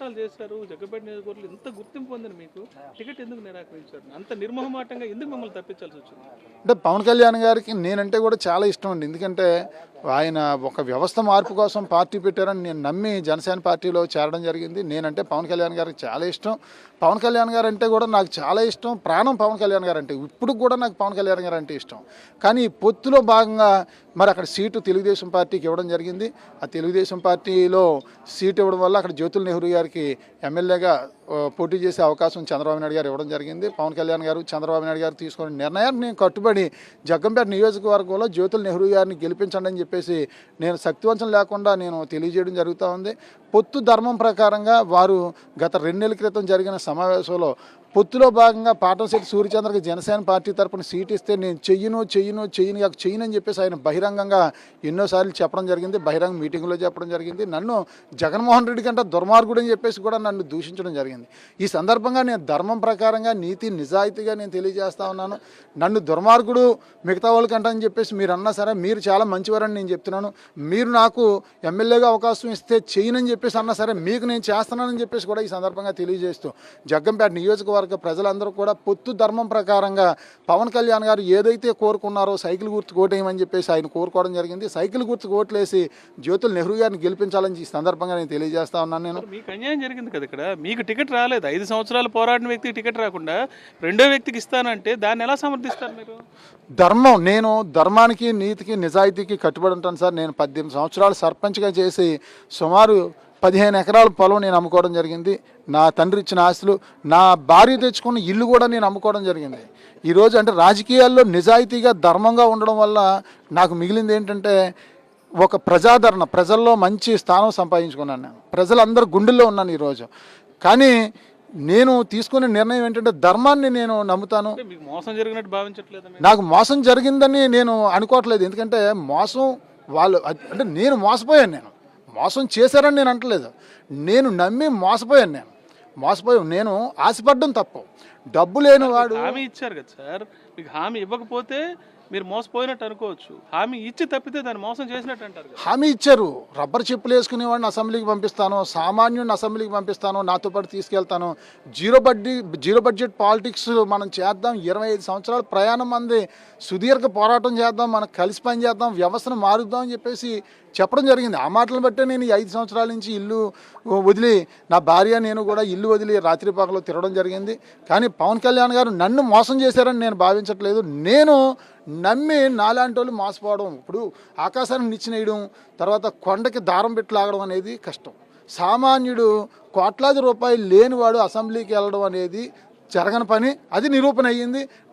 సంవత్సరాలు చేశారు. జగ్గంపేట నియోజకవర్గంలో ఇంత గుర్తింపు పొందిన మీకు టికెట్ ఎందుకు నిరాకరించారు? అంత నిర్మోహమాటంగా ఎందుకు మిమ్మల్ని తప్పించాల్సి వచ్చింది? అంటే పవన్ కళ్యాణ్ గారికి నేనంటే కూడా చాలా ఇష్టం అండి. ఎందుకంటే ఆయన ఒక వ్యవస్థ మార్పు కోసం పార్టీ పెట్టారని నేను నమ్మి జనసేన పార్టీలో చేరడం జరిగింది. నేనంటే పవన్ కళ్యాణ్ గారికి చాలా ఇష్టం. పవన్ కళ్యాణ్ గారు అంటే కూడా నాకు చాలా ఇష్టం. ప్రాణం పవన్ కళ్యాణ్ గారు అంటే. ఇప్పుడు కూడా నాకు పవన్ కళ్యాణ్ గారు అంటే ఇష్టం. కానీ ఈ పొత్తులో భాగంగా మరి అక్కడ సీటు తెలుగుదేశం పార్టీకి ఇవ్వడం జరిగింది. ఆ తెలుగుదేశం పార్టీలో సీటు ఇవ్వడం వల్ల అక్కడ జ్యోతుల్ నెహ్రూ గారికి ఎమ్మెల్యేగా పోటీ చేసే అవకాశం చంద్రబాబు నాయుడు గారు ఇవ్వడం జరిగింది. పవన్ కళ్యాణ్ గారు చంద్రబాబు నాయుడు గారు తీసుకున్న నిర్ణయాన్ని నేను కట్టుబడి జగ్గంపేట నియోజకవర్గంలో జ్యోతుల్ నెహ్రూ గారిని గెలిపించండి అని చెప్పేసి నేను శక్తివంచం లేకుండా నేను తెలియజేయడం జరుగుతూ ఉంది. పొత్తు ధర్మం ప్రకారంగా వారు గత 2 నెలల క్రితం జరిగిన సమావేశంలో పొత్తులో భాగంగా పాటంశెట్టి సూర్యచంద్రకి జనసేన పార్టీ తరపున సీట్ ఇస్తే నేను చెయ్యను అని చెప్పేసి ఆయన బహిరంగంగా ఎన్నోసార్లు చెప్పడం జరిగింది. బహిరంగ మీటింగ్లో చెప్పడం జరిగింది. నన్ను జగన్మోహన్ రెడ్డి కంటే దుర్మార్గుడు అని చెప్పేసి కూడా నన్ను దూషించడం జరిగింది. ఈ సందర్భంగా నేను ధర్మం ప్రకారంగా నీతి నిజాయితీగా నేను తెలియజేస్తా ఉన్నాను. నన్ను దుర్మార్గుడు మిగతా వాళ్ళకంట అని చెప్పేసి మీరు అన్నా సరే మీరు చాలా మంచివారని నేను చెప్తున్నాను. మీరు నాకు ఎమ్మెల్యేగా అవకాశం ఇస్తే చేయనని చెప్పేసి అన్నా సరే మీకు నేను చేస్తున్నానని చెప్పేసి కూడా ఈ సందర్భంగా తెలియజేస్తూ జగ్గంపేట నియోజకవర్గ ప్రజలందరూ కూడా పొత్తు ధర్మం ప్రకారంగా పవన్ కళ్యాణ్ గారు ఏదైతే కోరుకున్నారో సైకిల్ గుర్తు ఓటేయమని చెప్పేసి ఆయన కోరుకోవడం జరిగింది. సైకిల్ గుర్తు ఓట్లేసి జ్యోతుల్ నెహ్రూ గారిని గెలిపించాలని ఈ సందర్భంగా నేను తెలియజేస్తా ఉన్నాను. నేను మీకు అన్యాయం జరిగింది కదా, ఇక్కడ మీకు టికెట్ రాలేదు. 5 సంవత్సరాలు పోరాడిన వ్యక్తికి టికెట్ రాకుండా రెండో వ్యక్తికి ఇస్తానంటే దాన్ని ఎలా సమర్థిస్తారు మీరు? ధర్మం, నేను ధర్మానికి నీతికి నిజాయితీకి కట్టుబడి ఉంటాను సార్. నేను 18 సంవత్సరాలు సర్పంచ్గా చేసి సుమారు 15 ఎకరాల పొలం నేను అమ్ముకోవడం జరిగింది. నా తండ్రి ఇచ్చిన ఆస్తులు, నా భార్య తెచ్చుకున్న ఇల్లు కూడా నేను అమ్ముకోవడం జరిగింది. ఈరోజు అంటే రాజకీయాల్లో నిజాయితీగా ధర్మంగా ఉండడం వల్ల నాకు మిగిలింది ఏంటంటే ఒక ప్రజాదరణ, ప్రజల్లో మంచి స్థానం సంపాదించుకున్నాను. నేను ప్రజలందరూ గుండెల్లో ఉన్నాను ఈరోజు. కానీ నేను తీసుకునే నిర్ణయం ఏంటంటే ధర్మాన్ని నేను నమ్ముతాను. మీకు మోసం జరిగినట్టు భావించట్లేదు? నాకు మోసం జరిగిందని నేను అనుకోవట్లేదు. ఎందుకంటే మోసం వాళ్ళు అంటే నేను మోసపోయాను. నేను మోసం చేశారని నేను అంటలేదు. నేను నమ్మి మోసపోయాను. నేను ఆశపడ్డం తప్పు. డబ్బు లేని వాడు హామీ ఇచ్చారు కదా సార్, మీకు హామీ ఇవ్వకపోతే మీరు మోసపోయినట్టు అనుకోవచ్చు. హామీ ఇచ్చి తప్పితే దాన్ని మోసం చేసినట్టు అంటారు కదా. హామీ ఇచ్చారు. రబ్బర్ చెప్పులు వేసుకునేవాడిని అసెంబ్లీకి పంపిస్తాను, సామాన్యుడిని అసెంబ్లీకి పంపిస్తాను, నాతో పాటు తీసుకెళ్తాను. జీరో బడ్జెట్ పాలిటిక్స్ మనం చేద్దాం, 25 సంవత్సరాల ప్రయాణం మంది సుదీర్ఘ పోరాటం చేద్దాం, మనం కలిసి పని చేద్దాం, వ్యవస్థను మారుద్దాం అని చెప్పేసి చెప్పడం జరిగింది. ఆ మాటలను బట్టే నేను ఈ 5 సంవత్సరాల నుంచి ఇల్లు వదిలి, నా భార్య నేను కూడా ఇల్లు వదిలి రాత్రి పగలు తిరగడం జరిగింది. కానీ పవన్ కళ్యాణ్ గారు నన్ను మోసం చేశారని నేను భావించట్లేదు. నేను నమ్మి నాలాంటి వాళ్ళు మోసపోవడం, ఇప్పుడు ఆకాశానికి నిచ్చినేయడం, తర్వాత కొండకి దారం పెట్టి లాగడం అనేది కష్టం. సామాన్యుడు కోట్లాది రూపాయలు లేనివాడు అసెంబ్లీకి వెళ్ళడం అనేది జరగని పని. అది నిరూపణ అయ్యింది.